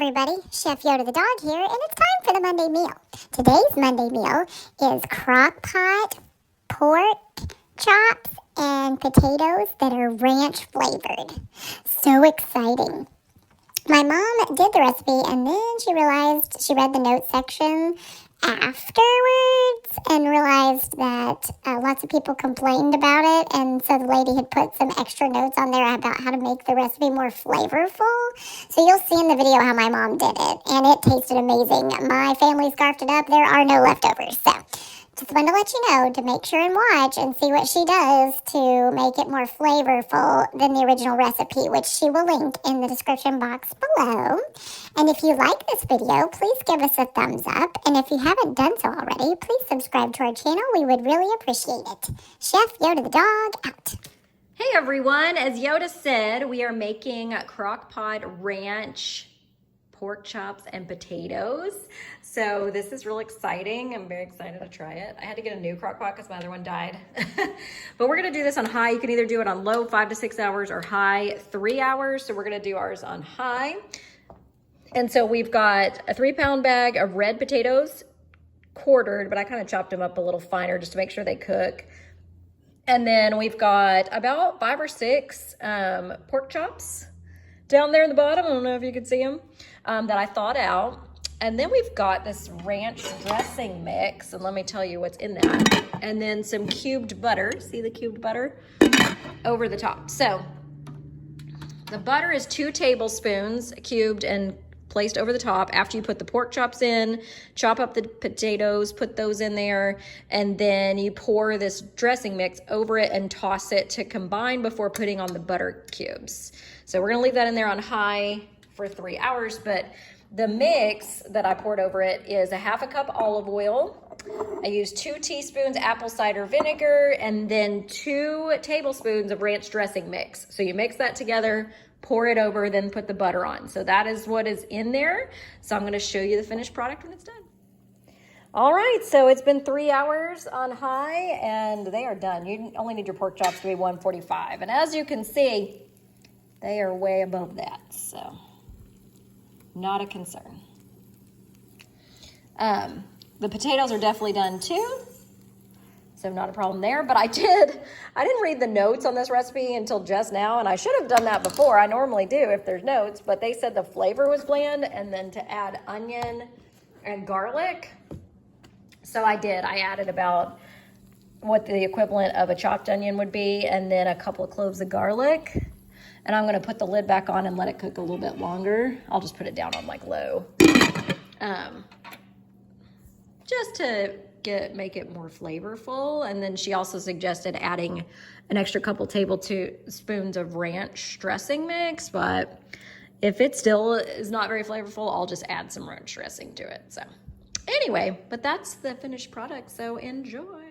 everybody, Chef Yoda the dog here, and it's time for the Monday meal. Today's Monday meal is crock pot, pork, chops, and potatoes that are ranch flavored. So exciting. My mom did the recipe and then she realized she read the notes section afterwards and realized that lots of people complained about it, and so the lady had put some extra notes on there about how to make the recipe more flavorful. So you'll see in the video how my mom did it, and it tasted amazing. My family scarfed it up. There are no leftovers. So just wanted to let you know to make sure and watch and see what she does to make it more flavorful than the original recipe, which she will link in the description box below. And if you like this video, please give us a thumbs up. And if you haven't done so already, please subscribe to our channel. We would really appreciate it. Chef Yoda the dog out. Hey everyone, as Yoda said, we are making crock pot ranch pork chops and potatoes. So this is real exciting. I'm very excited to try it. I had to get a new crock pot because my other one died. But we're gonna do this on high. You can either do it on low, 5 to 6 hours, or high, 3 hours. So we're gonna do ours on high. And so we've got a 3-pound bag of red potatoes, quartered, but I kind of chopped them up a little finer just to make sure they cook. And then we've got about 5 or 6 pork chops down there in the bottom. I don't know if you can see them, that I thawed out. And then we've got this ranch dressing mix, and let me tell you what's in that. And then some cubed butter. See the cubed butter? Over the top. So the butter is 2 tablespoons cubed and placed over the top after you put the pork chops in, chop up the potatoes, put those in there, and then you pour this dressing mix over it and toss it to combine before putting on the butter cubes. So we're gonna leave that in there on high for 3 hours, but the mix that I poured over it is a 1/2 cup olive oil. I used 2 teaspoons apple cider vinegar and then 2 tablespoons of ranch dressing mix. So you mix that together, pour it over, then put the butter on. So that is what is in there. So I'm gonna show you the finished product when it's done. All right, so it's been 3 hours on high and they are done. You only need your pork chops to be 145. And as you can see, they are way above that, so not a concern. The potatoes are definitely done too, so not a problem there. But I didn't read the notes on this recipe until just now, and I should have done that before. I normally do if there's notes, but they said the flavor was bland and then to add onion and garlic. So I did. I added about what the equivalent of a chopped onion would be, and then a couple of cloves of garlic. And I'm gonna put the lid back on and let it cook a little bit longer. I'll just put it down on like low. Just to make it more flavorful. And then she also suggested adding an extra couple tablespoons of ranch dressing mix, but if it still is not very flavorful, I'll just add some ranch dressing to it. So anyway, but that's the finished product, so enjoy.